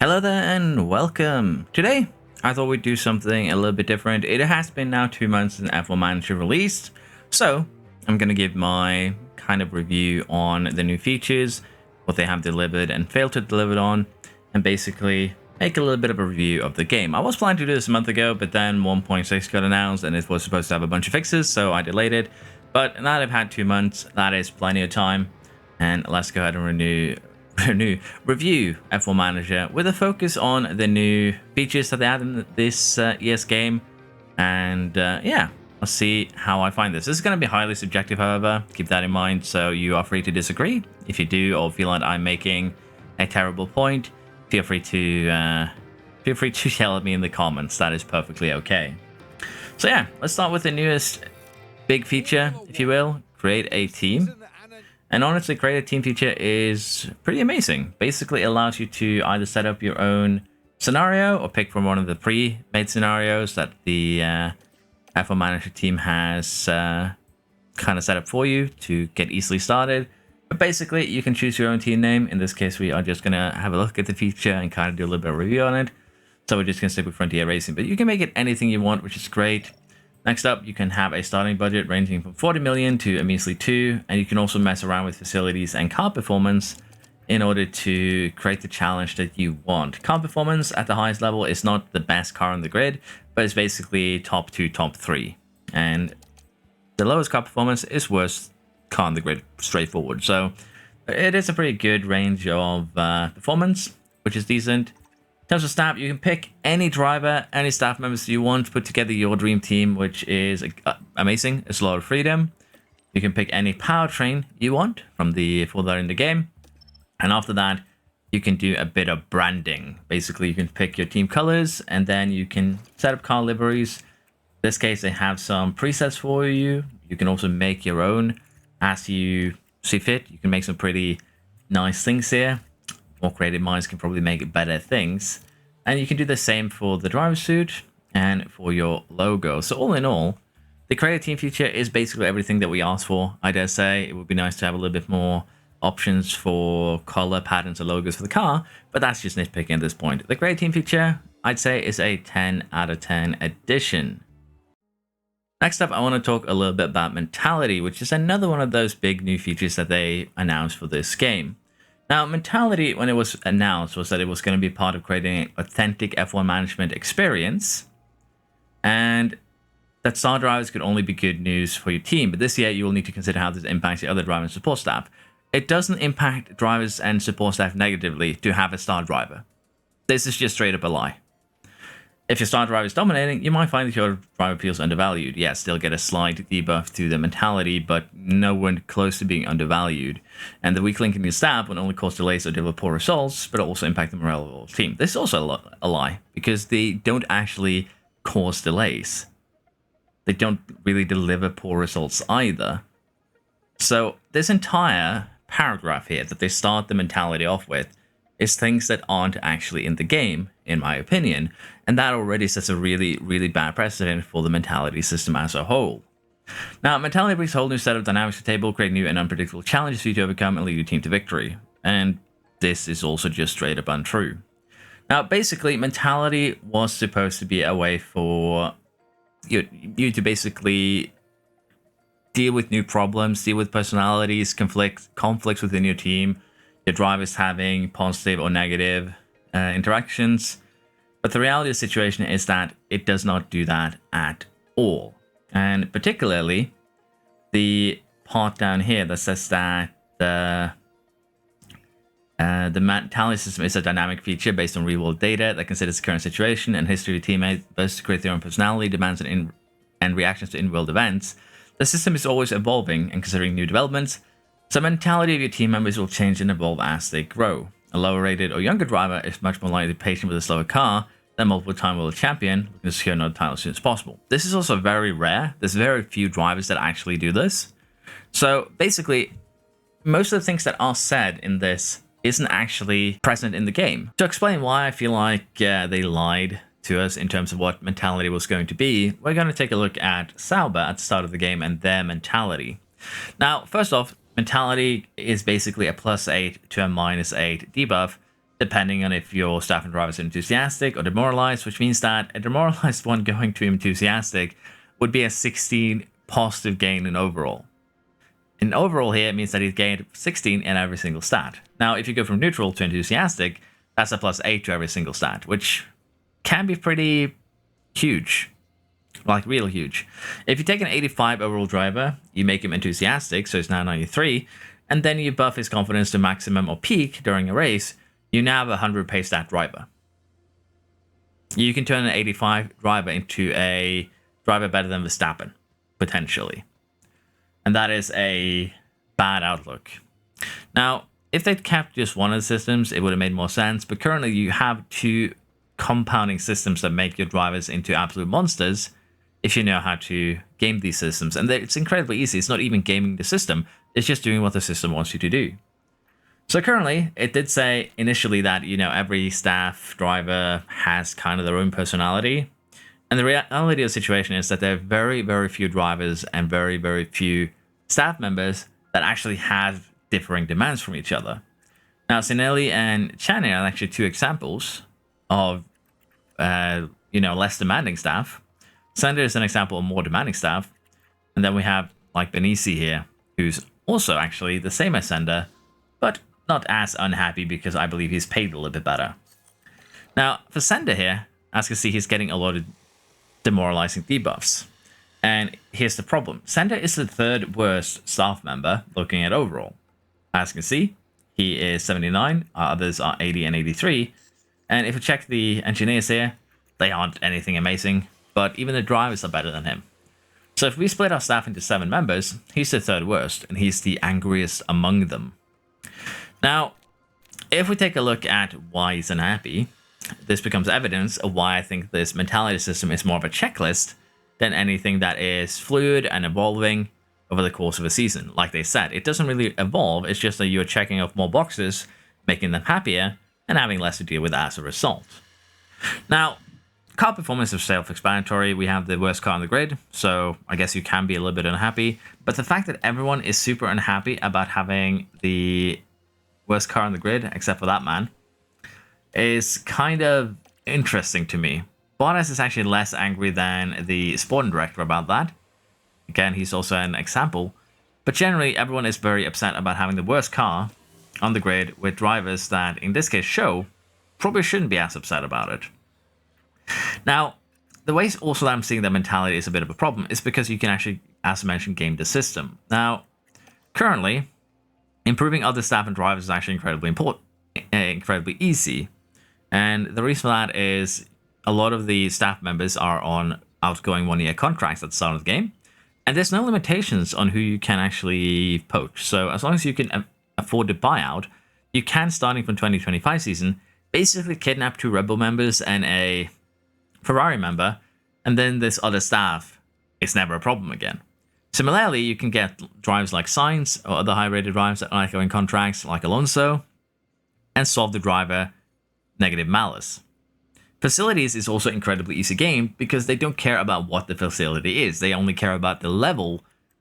Hello there and welcome. Today, I thought we'd do something a little bit different. It has been now 2 months since F1 Manager released, so I'm going to give my kind of review on the new features, what they have delivered and failed to deliver on, and basically make a little bit of a review of the game. I was planning to do this a month ago, but then 1.6 got announced and it was supposed to have a bunch of fixes, so I delayed it. But now that I've had 2 months, that is plenty of time, and let's go ahead and review F1 Manager with a focus on the new features that they add in this year's game. And yeah, let's see how I find this. This is going to be highly subjective, however, keep that in mind, so you are free to disagree. If you do, or feel like I'm making a terrible point, feel free to yell at me in the comments. That is perfectly okay. So yeah, let's start with the newest big feature, if you will, create a team. And honestly, create a team feature is pretty amazing. Basically, it allows you to either set up your own scenario or pick from one of the pre-made scenarios that the F1 Manager team has kind of set up for you to get easily started. But basically, you can choose your own team name. In this case, we are just going to have a look at the feature and kind of do a little bit of review on it. So we're just going to stick with Frontier Racing. But you can make it anything you want, which is great. Next up, you can have a starting budget ranging from 40 million to a measly 2, and you can also mess around with facilities and car performance in order to create the challenge that you want. Car performance at the highest level is not the best car on the grid, but it's basically top 2, top 3. And the lowest car performance is worst car on the grid, straightforward. So it is a pretty good range of performance, which is decent. In terms of staff, you can pick any driver, any staff members you want to put together your dream team, which is amazing. It's a lot of freedom. You can pick any powertrain you want from the for that in the game. And after that, you can do a bit of branding. Basically, you can pick your team colors and then you can set up car liveries. In this case, they have some presets for you. You can also make your own as you see fit. You can make some pretty nice things here. More creative minds can probably make better things. And you can do the same for the driver suit and for your logo. So all in all, the create a team feature is basically everything that we asked for. I dare say it would be nice to have a little bit more options for color patterns or logos for the car, but that's just nitpicking at this point. The create a team feature, I'd say, is a 10 out of 10 addition. Next up, I want to talk a little bit about mentality, which is another one of those big new features that they announced for this game. Now, mentality, when it was announced, was that it was going to be part of creating an authentic F1 management experience, and that star drivers could only be good news for your team. But this year, you will need to consider how this impacts the other driver and support staff. It doesn't impact drivers and support staff negatively to have a star driver. This is just straight up a lie. If your star driver is dominating, you might find that your driver feels undervalued. Yes, they'll get a slight debuff to the mentality, but no one close to being undervalued. And the weak link in your staff will only cause delays or deliver poor results, but also impact the morale of the team. This is also a lie, because they don't actually cause delays. They don't really deliver poor results either. So this entire paragraph here that they start the mentality off with is things that aren't actually in the game, in my opinion, and that already sets a really, really bad precedent for the mentality system as a whole. Now, mentality brings a whole new set of dynamics to the table, create new and unpredictable challenges for you to overcome and lead your team to victory, and this is also just straight up untrue. Now, basically, mentality was supposed to be a way for you to basically deal with new problems, deal with personalities, conflicts within your team, your drivers having positive or negative interactions. But the reality of the situation is that it does not do that at all. And particularly, the part down here that says that the mentality system is a dynamic feature based on real-world data that considers the current situation and history of your teammates, both to create their own personality, demands, and reactions to in-world events. The system is always evolving and considering new developments. So the mentality of your team members will change and evolve as they grow. A lower-rated or younger driver is much more likely to be patient with a slower car than multiple-time world champion looking to secure another title as soon as possible. This is also very rare. There's very few drivers that actually do this. So basically, most of the things that are said in this isn't actually present in the game. To explain why I feel like they lied to us in terms of what mentality was going to be, we're going to take a look at Sauber at the start of the game and their mentality. Now, first off, mentality is basically a +8 to a -8 debuff depending on if your staff and drivers are enthusiastic or demoralized, which means that a demoralized one going to enthusiastic would be a 16 positive gain in overall. In overall here, it means that he's gained 16 in every single stat. Now, if you go from neutral to enthusiastic, that's a +8 to every single stat, which can be pretty huge. Like, real huge. If you take an 85 overall driver, you make him enthusiastic, so he's now 93, and then you buff his confidence to maximum or peak during a race, you now have a 100 pace stat driver. You can turn an 85 driver into a driver better than Verstappen, potentially. And that is a bad outlook. Now, if they'd kept just one of the systems, it would have made more sense. But currently, you have two compounding systems that make your drivers into absolute monsters if you know how to game these systems. And it's incredibly easy. It's not even gaming the system. It's just doing what the system wants you to do. So currently, it did say initially that, every staff driver has kind of their own personality. And the reality of the situation is that there are very, very few drivers and very, very few staff members that actually have differing demands from each other. Now, Sinelli and Channing are actually two examples of, less demanding staff. Sander is an example of more demanding staff. And then we have, like, Benici here, who's also actually the same as Sander, but not as unhappy because I believe he's paid a little bit better. Now, for Sander here, as you can see, he's getting a lot of demoralizing debuffs. And here's the problem. Sander is the third worst staff member looking at overall. As you can see, he is 79, others are 80 and 83. And if we check the engineers here, they aren't anything amazing, but even the drivers are better than him. So if we split our staff into 7 members, he's the third worst, and he's the angriest among them. Now, if we take a look at why he's unhappy, this becomes evidence of why I think this mentality system is more of a checklist than anything that is fluid and evolving over the course of a season. Like they said, it doesn't really evolve. It's just that you're checking off more boxes, making them happier, and having less to deal with as a result. Now, car performance is self-explanatory. We have the worst car on the grid, so I guess you can be a little bit unhappy. But the fact that everyone is super unhappy about having the worst car on the grid, except for that man, is kind of interesting to me. Bottas is actually less angry than the sporting director about that. Again, he's also an example. But generally, everyone is very upset about having the worst car on the grid with drivers that, in this case, show probably shouldn't be as upset about it. Now, the way also that I'm seeing that mentality is a bit of a problem is because you can actually, as I mentioned, game the system. Now, currently, improving other staff and drivers is actually incredibly easy. And the reason for that is a lot of the staff members are on outgoing 1-year contracts at the start of the game. And there's no limitations on who you can actually poach. So as long as you can afford to buy out, you can, starting from 2025 season, basically kidnap 2 Rebel members and a Ferrari member. And then this other staff is never a problem again. Similarly, you can get drivers like Sainz or other high-rated drivers that are outgoing contracts like Alonso and solve the driver negative malice. Facilities is also incredibly easy game because they don't care about what the facility is. They only care about the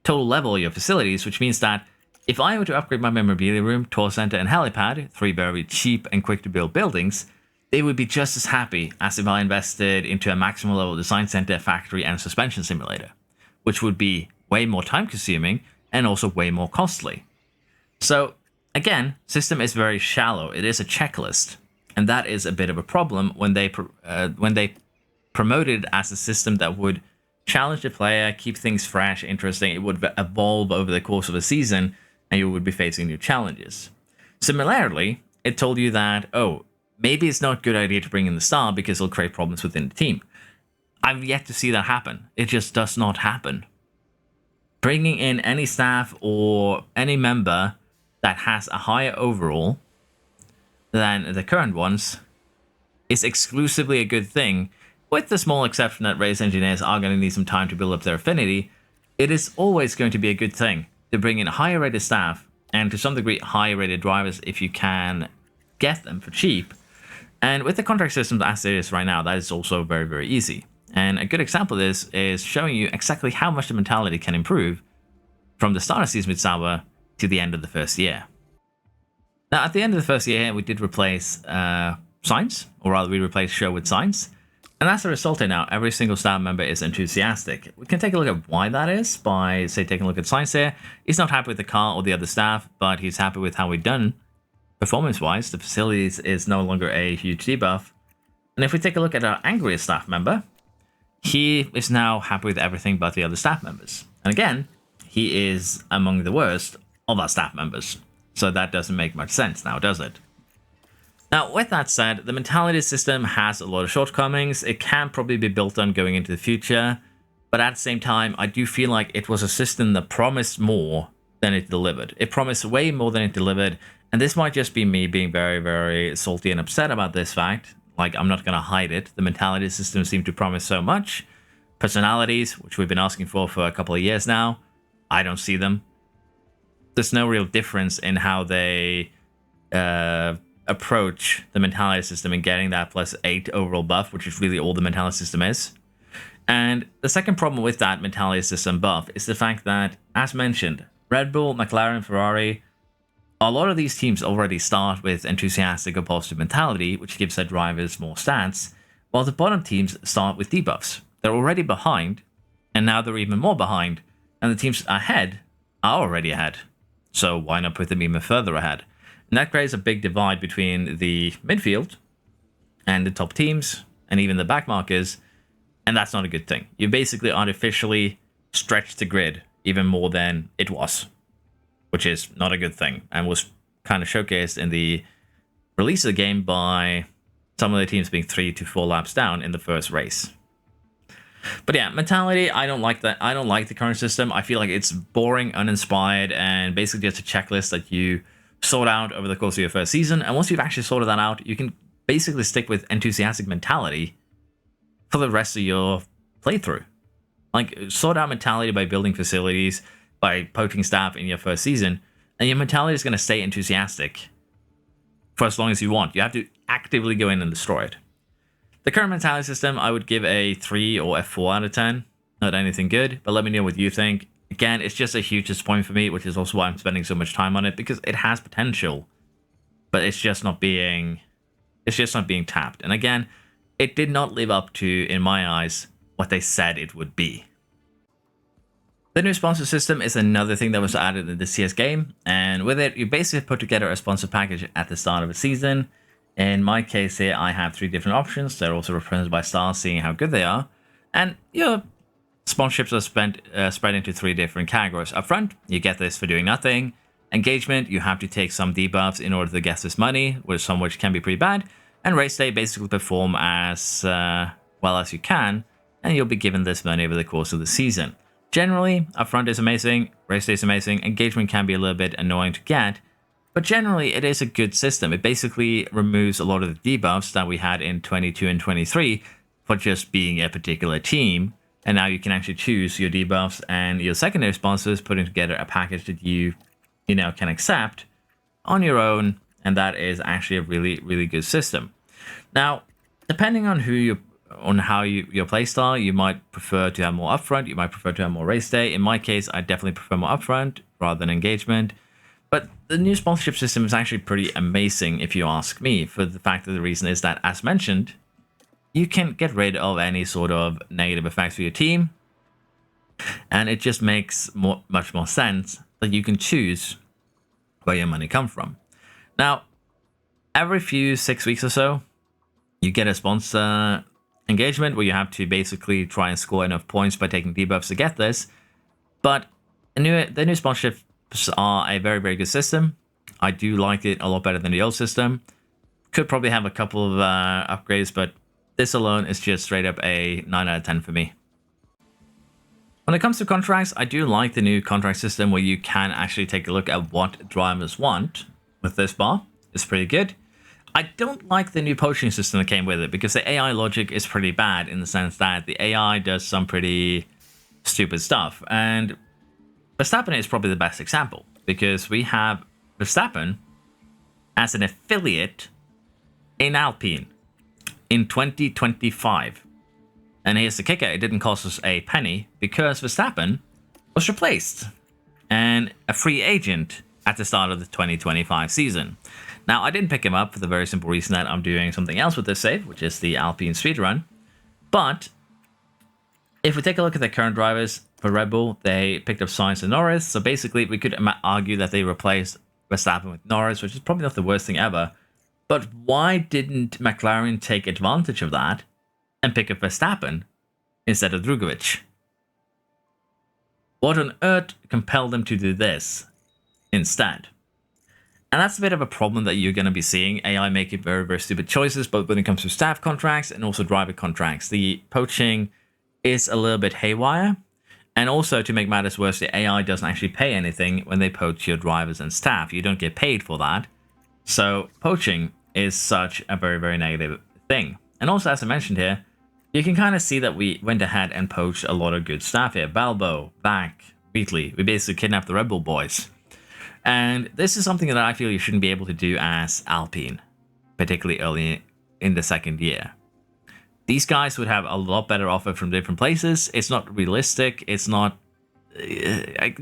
total level of your facilities, which means that if I were to upgrade my memorabilia room, tour center, and helipad, 3 very cheap and quick to build buildings, they would be just as happy as if I invested into a maximum level design center, factory, and suspension simulator, which would be way more time consuming and also way more costly. So again, system is very shallow. It is a checklist. And that is a bit of a problem when they promote it as a system that would challenge the player, keep things fresh, interesting. It would evolve over the course of a season, and you would be facing new challenges. Similarly, it told you that, maybe it's not a good idea to bring in the star because it'll create problems within the team. I've yet to see that happen. It just does not happen. Bringing in any staff or any member that has a higher overall than the current ones is exclusively a good thing, with the small exception that race engineers are going to need some time to build up their affinity. It is always going to be a good thing to bring in higher rated staff and to some degree higher rated drivers if you can get them for cheap. And with the contract systems as it is right now, that is also very, very easy. And a good example of this is showing you exactly how much the mentality can improve from the start of season with Sauber to the end of the first year. Now, at the end of the first year, we did replace Science, or rather, we replaced Show with Science. And that's the result here now. Every single staff member is enthusiastic. We can take a look at why that is by, say, taking a look at Science here. He's not happy with the car or the other staff, but he's happy with how we've done performance-wise. The facilities is no longer a huge debuff. And if we take a look at our angriest staff member, he is now happy with everything but the other staff members. And again, he is among the worst of our staff members. So that doesn't make much sense now, does it? Now, with that said, the mentality system has a lot of shortcomings. It can probably be built on going into the future. But at the same time, I do feel like it was a system that promised more than it delivered. It promised way more than it delivered. And this might just be me being very, very salty and upset about this fact. Like, I'm not going to hide it. The mentality system seemed to promise so much. Personalities, which we've been asking for a couple of years now, I don't see them. There's no real difference in how they approach the mentality system and getting that +8 overall buff, which is really all the mentality system is. And the second problem with that mentality system buff is the fact that, as mentioned, Red Bull, McLaren, Ferrari, a lot of these teams already start with enthusiastic or positive mentality, which gives their drivers more stats, while the bottom teams start with debuffs. They're already behind, and now they're even more behind, and the teams ahead are already ahead. So why not put them even further ahead? And that creates a big divide between the midfield and the top teams, and even the back markers, and that's not a good thing. You basically artificially stretch the grid even more than it was, which is not a good thing, and was kind of showcased in the release of the game by some of the teams being 3 to 4 laps down in the first race. But yeah, mentality, I don't like that. I don't like the current system. I feel like it's boring, uninspired, and basically just a checklist that you sort out over the course of your first season. And once you've actually sorted that out, you can basically stick with enthusiastic mentality for the rest of your playthrough. Like, sort out mentality by building facilities, by poaching staff in your first season, and your mentality is going to stay enthusiastic for as long as you want. You have to actively go in and destroy it. The current mentality system, I would give a 3 or a 4 out of 10. Not anything good, but let me know what you think. Again, it's just a huge disappointment for me, which is also why I'm spending so much time on it, because it has potential, but it's just not being tapped. And again, it did not live up to, in my eyes, what they said it would be. The new sponsor system is another thing that was added in the CS game, and with it, you basically put together a sponsor package at the start of a season. In my case here, I have 3 different options. They're also represented by stars, seeing how good they are. And your sponsorships are spread into 3 different categories. Up front, you get this for doing nothing. Engagement, you have to take some debuffs in order to get this money, some which can be pretty bad. And race day, basically perform as well as you can, and you'll be given this money over the course of the season. Generally, upfront is amazing, race day is amazing, engagement can be a little bit annoying to get, but generally it is a good system. It basically removes a lot of the debuffs that we had in 22 and 23 for just being a particular team, and now you can actually choose your debuffs and your secondary sponsors, putting together a package that you can accept on your own, and that is actually a really, really good system. Now, depending on how your playstyle, you might prefer to have more upfront, you might prefer to have more race day. In my case, I definitely prefer more upfront rather than engagement. But the new sponsorship system is actually pretty amazing, if you ask me, for the fact that the reason is that, as mentioned, you can get rid of any sort of negative effects for your team, and it just makes much more sense that you can choose where your money comes from. Now, every 6 weeks or so, you get a sponsor engagement where you have to basically try and score enough points by taking debuffs to get this. But the new sponsorships are a very, very good system. I do like it a lot better than the old system. Could probably have a couple of upgrades, but this alone is just straight up a 9 out of 10 for me. When it comes to contracts, I do like the new contract system where you can actually take a look at what drivers want with this bar. It's pretty good. I don't like the new poaching system that came with it, because the AI logic is pretty bad in the sense that the AI does some pretty stupid stuff. And Verstappen is probably the best example, because we have Verstappen as an affiliate in Alpine in 2025. And here's the kicker, it didn't cost us a penny because Verstappen was replaced. And a free agent at the start of the 2025 season. Now, I didn't pick him up for the very simple reason that I'm doing something else with this save, which is the Alpine speedrun. But if we take a look at the current drivers for Red Bull, they picked up Sainz and Norris. So basically, we could argue that they replaced Verstappen with Norris, which is probably not the worst thing ever. But why didn't McLaren take advantage of that and pick up Verstappen instead of Drugovich? What on earth compelled them to do this instead? And that's a bit of a problem that you're going to be seeing. AI making very, very stupid choices, both when it comes to staff contracts and also driver contracts. The poaching is a little bit haywire. And also, to make matters worse, the AI doesn't actually pay anything when they poach your drivers and staff. You don't get paid for that. So poaching is such a very, very negative thing. And also, as I mentioned here, you can kind of see that we went ahead and poached a lot of good staff here. Balbo, Back, Wheatley. We basically kidnapped the Red Bull boys. And this is something that I feel you shouldn't be able to do as Alpine, particularly early in the second year. These guys would have a lot better offer from different places. It's not realistic. It's not... I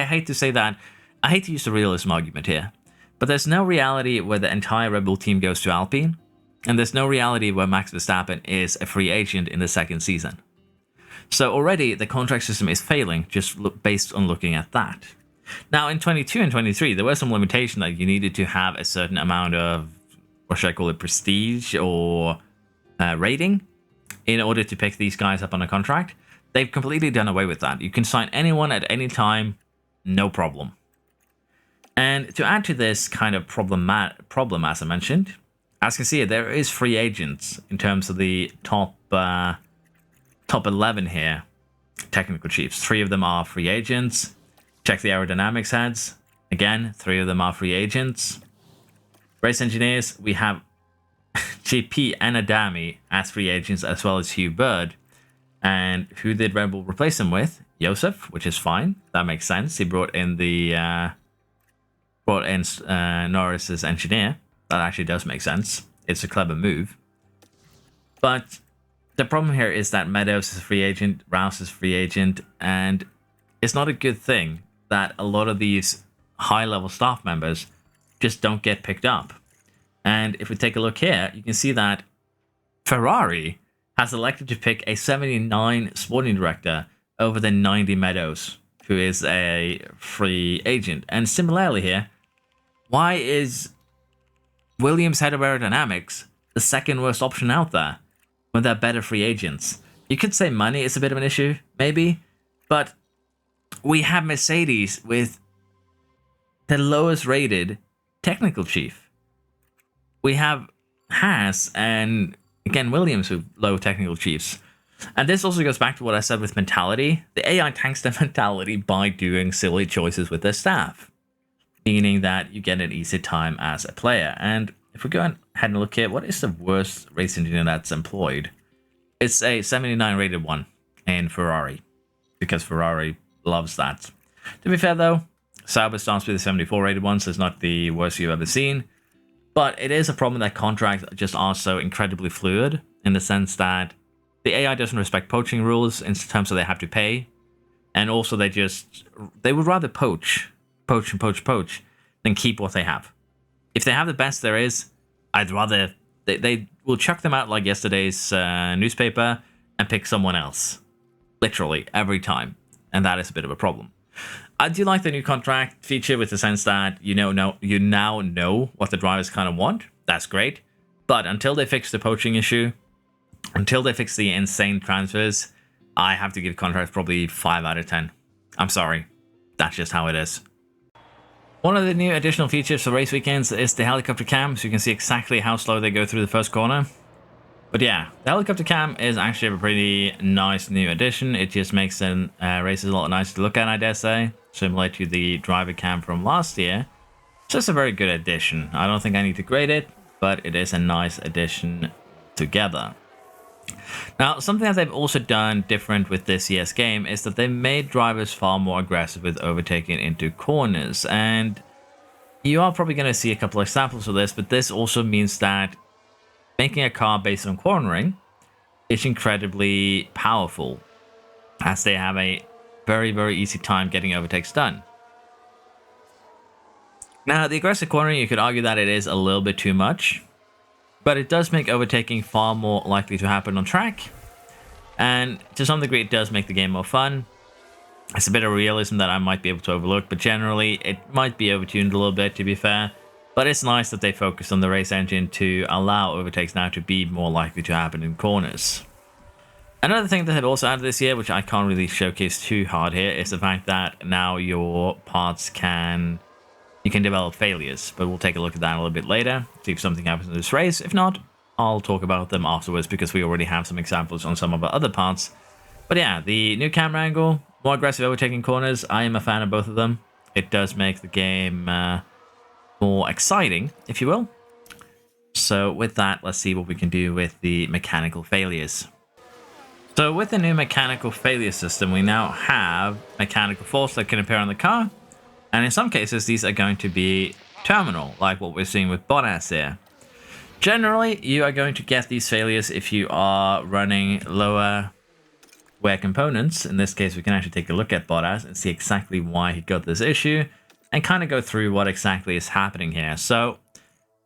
hate to say that. I hate to use the realism argument here. But there's no reality where the entire Red Bull team goes to Alpine. And there's no reality where Max Verstappen is a free agent in the second season. So already the contract system is failing just based on looking at that. Now, in 22 and 23, there was some limitation that you needed to have a certain amount of, what should I call it, prestige or rating in order to pick these guys up on a contract. They've completely done away with that. You can sign anyone at any time, no problem. And to add to this kind of problem, as I mentioned, as you can see, there is free agents in terms of the top 11 here, technical chiefs. 3 of them are free agents. Check the aerodynamics heads. Again, 3 of them are free agents. Race engineers, we have GP and Adami as free agents, as well as Hugh Bird. And who did Red Bull replace him with? Joseph, which is fine. That makes sense. He brought in Norris's engineer. That actually does make sense. It's a clever move. But the problem here is that Meadows is a free agent, Rouse is a free agent, and it's not a good thing that a lot of these high-level staff members just don't get picked up. And if we take a look here, you can see that Ferrari has elected to pick a 79 sporting director over the 90 Meadows, who is a free agent. And similarly here, why is Williams head of aerodynamics the second worst option out there when they're better free agents? You could say money is a bit of an issue, maybe, but we have Mercedes with the lowest rated technical chief. We have Haas and, again, Williams with low technical chiefs. And this also goes back to what I said with mentality. The AI tanks their mentality by doing silly choices with their staff, meaning that you get an easy time as a player. And if we go ahead and look here, what is the worst race engineer that's employed? It's a 79 rated one in Ferrari, because Ferrari loves that. To be fair though, Sauber starts with a 74 rated one, so it's not the worst you've ever seen. But it is a problem that contracts just are so incredibly fluid, in the sense that the AI doesn't respect poaching rules in terms of they have to pay. And also they would rather poach than keep what they have. If they have the best there is, I'd rather they will chuck them out like yesterday's newspaper and pick someone else. Literally every time. And that is a bit of a problem. I do like the new contract feature, with the sense that you now know what the drivers kind of want. That's great. But until they fix the poaching issue, until they fix the insane transfers, I have to give contracts probably 5 out of 10. I'm sorry. That's just how it is. One of the new additional features for race weekends is the helicopter cam, so you can see exactly how slow they go through the first corner. But yeah, the helicopter cam is actually a pretty nice new addition. It just makes the races a lot nicer to look at, I dare say. Similar to the driver cam from last year. It's just a very good addition. I don't think I need to grade it, but it is a nice addition together. Now, something that they've also done different with this year's game is that they made drivers far more aggressive with overtaking into corners. And you are probably going to see a couple of examples of this, but this also means that making a car based on cornering is incredibly powerful, as they have a very, very easy time getting overtakes done. Now, the aggressive cornering, you could argue that it is a little bit too much, but it does make overtaking far more likely to happen on track, and to some degree it does make the game more fun. It's a bit of realism that I might be able to overlook, but generally it might be overtuned a little bit, to be fair. But it's nice that they focused on the race engine to allow overtakes now to be more likely to happen in corners. Another thing that had also added this year, which I can't really showcase too hard here, is the fact that now your parts you can develop failures, but we'll take a look at that a little bit later, see if something happens in this race. If not, I'll talk about them afterwards because we already have some examples on some of our other parts. But yeah, the new camera angle, more aggressive overtaking corners, I am a fan of both of them. It does make the game more exciting, if you will. So with that, let's see what we can do with the mechanical failures. So with the new mechanical failure system, we now have mechanical faults that can appear on the car. And in some cases, these are going to be terminal, like what we're seeing with Bottas here. Generally, you are going to get these failures if you are running lower wear components. In this case, we can actually take a look at Bottas and see exactly why he got this issue and kind of go through what exactly is happening here. So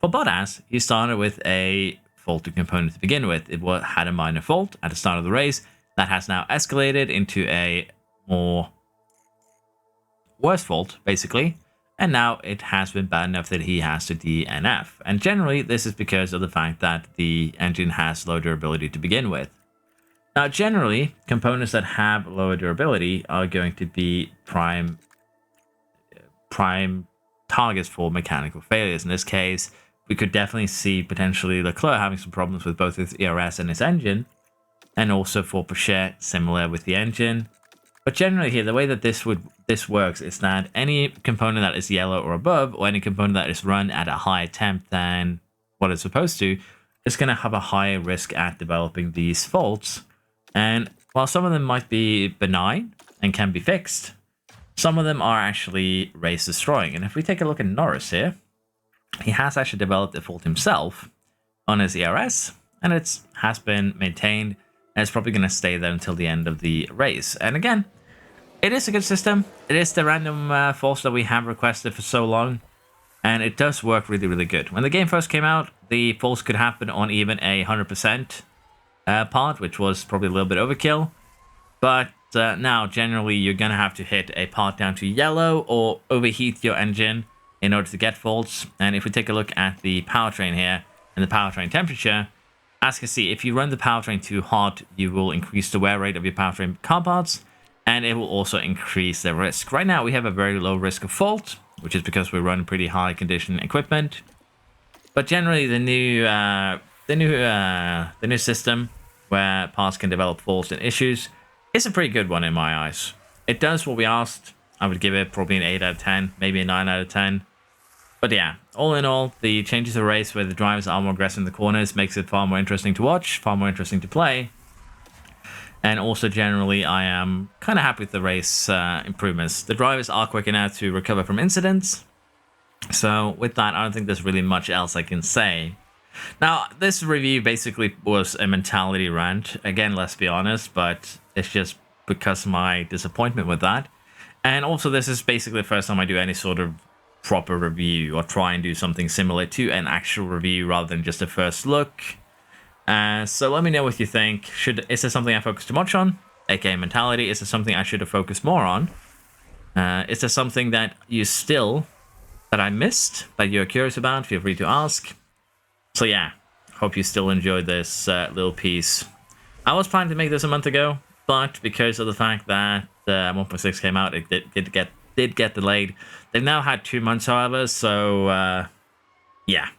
for Bottas, he started with a faulty component to begin with. It had a minor fault at the start of the race that has now escalated into a worse fault, basically, and now it has been bad enough that he has to DNF. And generally, this is because of the fact that the engine has low durability to begin with. Now, generally, components that have lower durability are going to be prime targets for mechanical failures. In this case, we could definitely see potentially Leclerc having some problems with both his ERS and his engine, and also for Poaching, similar with the engine. But generally here, the way that this works is that any component that is yellow or above, or any component that is run at a higher temp than what it's supposed to, is going to have a higher risk at developing these faults. And while some of them might be benign and can be fixed, some of them are actually race destroying. And if we take a look at Norris here, he has actually developed a fault himself on his ERS, and it has been maintained, and it's probably going to stay there until the end of the race. And again, it is a good system. It is the random faults that we have requested for so long, and it does work really, really good. When the game first came out, the faults could happen on even a 100% part, which was probably a little bit overkill. But now, generally, you're going to have to hit a part down to yellow or overheat your engine in order to get faults. And if we take a look at the powertrain here and the powertrain temperature, as you can see, if you run the powertrain too hot, you will increase the wear rate of your powertrain car parts, and it will also increase the risk. Right now, we have a very low risk of fault, which is because we run pretty high condition equipment. But generally, the new system where parts can develop faults and issues is a pretty good one in my eyes. It does what we asked. I would give it probably an 8 out of 10, maybe a 9 out of 10. But yeah, all in all, the changes to the race where the drivers are more aggressive in the corners makes it far more interesting to watch, far more interesting to play. And also generally, I am kind of happy with the race improvements. The drivers are quick enough to recover from incidents. So with that, I don't think there's really much else I can say. Now, this review basically was a mentality rant. Again, let's be honest, but it's just because of my disappointment with that. And also, this is basically the first time I do any sort of proper review or try and do something similar to an actual review rather than just a first look. So let me know what you think. Is there something I focused too much on? aka mentality. Is there something I should have focused more on? Is there something that I missed that you're curious about? Feel free to ask. So yeah, hope you still enjoyed this little piece. I was planning to make this a month ago, but because of the fact that 1.6 came out, it did get delayed. They've now had 2 months, however, so yeah.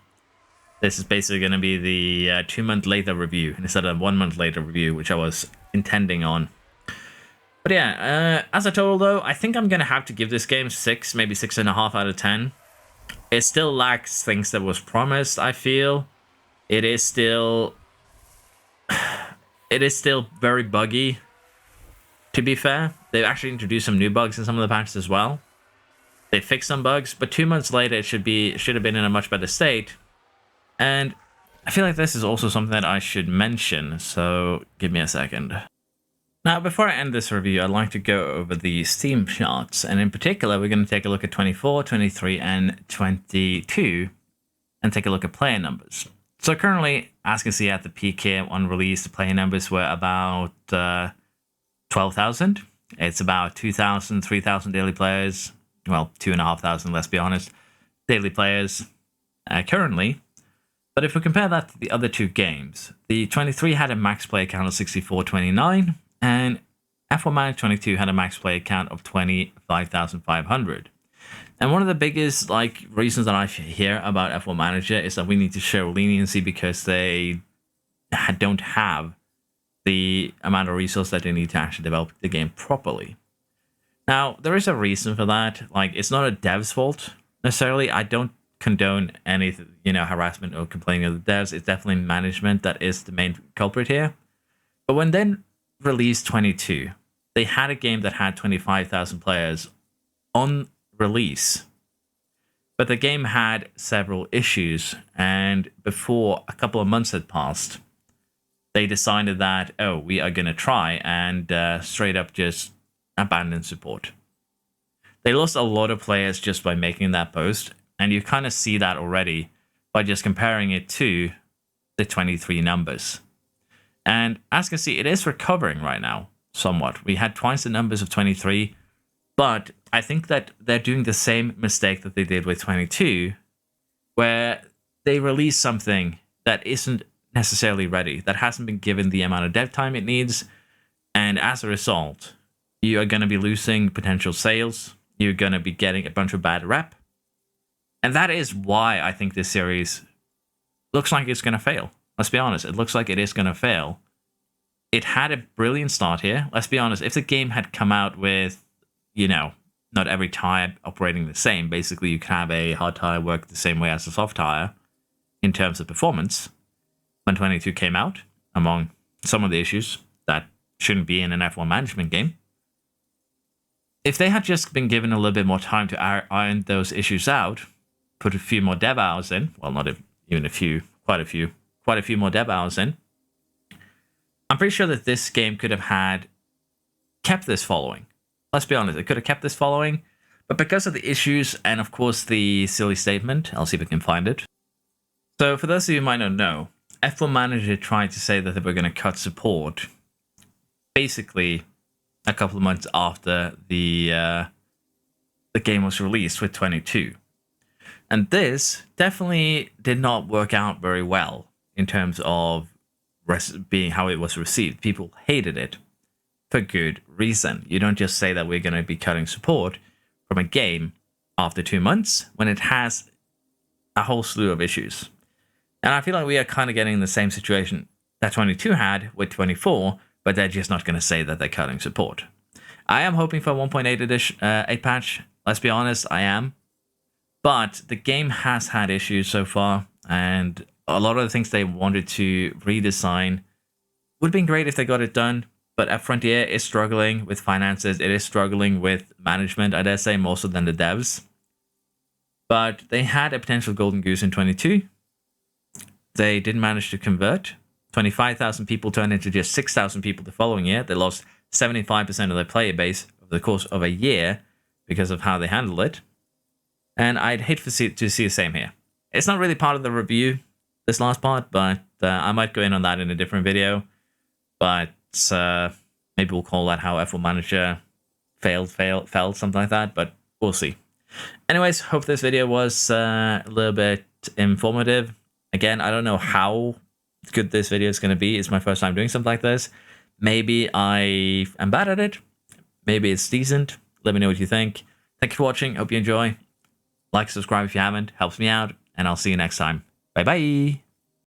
This is basically going to be the 2 month later review instead of 1 month later review, which I was intending on. But yeah, as a total though, I think I'm going to have to give this game 6, maybe 6.5 out of 10. It still lacks things that was promised, I feel. It is still very buggy, to be fair. They've actually introduced some new bugs in some of the patches as well. They fixed some bugs, but 2 months later it should have been in a much better state. And I feel like this is also something that I should mention, so give me a second. Now, before I end this review, I'd like to go over the Steam charts, and in particular, we're going to take a look at 24, 23, and 22, and take a look at player numbers. So currently, as you can see at the peak here on release, the player numbers were about 12,000. It's about 2,000, 3,000 daily players. Well, 2,500, let's be honest, daily players currently. But if we compare that to the other two games, the 23 had a max player count of 6429, and F1 Manager 22 had a max player count of 25,500. And one of the biggest reasons that I hear about F1 Manager is that we need to show leniency because they don't have the amount of resource that they need to actually develop the game properly. Now, there is a reason for that. It's not a dev's fault necessarily. I don't condone any harassment or complaining of the devs. It's definitely management that is the main culprit here. But when they released 22, they had a game that had 25,000 players on release, but the game had several issues, and before a couple of months had passed, they decided that, oh, we are going to try, and straight up just abandon support. They lost a lot of players just by making that post, and you kind of see that already by just comparing it to the 23 numbers. And as you can see, it is recovering right now somewhat. We had twice the numbers of 23, but I think that they're doing the same mistake that they did with 22, where they release something that isn't necessarily ready, that hasn't been given the amount of dev time it needs, and as a result, you are going to be losing potential sales, you're going to be getting a bunch of bad rep, and that is why I think this series looks like it's going to fail. Let's be honest, it looks like it is going to fail. It had a brilliant start here. Let's be honest, if the game had come out with, not every tire operating the same, basically you can have a hard tire work the same way as a soft tire in terms of performance. When 22 came out, among some of the issues that shouldn't be in an F1 management game, if they had just been given a little bit more time to iron those issues out, put a few more dev hours in, well, not even a few, quite a few more dev hours in, I'm pretty sure that this game could have kept this following. Let's be honest, it could have kept this following, but because of the issues and, of course, the silly statement, I'll see if I can find it. So, for those of you who might not know, F1 Manager tried to say that they were going to cut support basically a couple of months after the game was released with 22. And this definitely did not work out very well in terms of being how it was received. People hated it for good reason. You don't just say that we're going to be cutting support from a game after 2 months when it has a whole slew of issues. And I feel like we are kind of getting the same situation that 22 had with 24, but they're just not going to say that they're cutting support. I am hoping for a 1.8 8 patch. Let's be honest, I am. But the game has had issues so far, and a lot of the things they wanted to redesign would have been great if they got it done. But F Frontier is struggling with finances. It is struggling with management, I dare say, more so than the devs. But they had a potential golden goose in 22. They didn't manage to convert. 25,000 people turned into just 6,000 people the following year. They lost 75% of their player base over the course of a year because of how they handled it. And I'd hate to see the same here. It's not really part of the review, this last part, but I might go in on that in a different video. But maybe we'll call that how F1 Manager failed, something like that. But we'll see. Anyways, hope this video was a little bit informative. Again, I don't know how good this video is going to be. It's my first time doing something like this. Maybe I am bad at it. Maybe it's decent. Let me know what you think. Thank you for watching. Hope you enjoy. Like, subscribe if you haven't. Helps me out. And I'll see you next time. Bye-bye.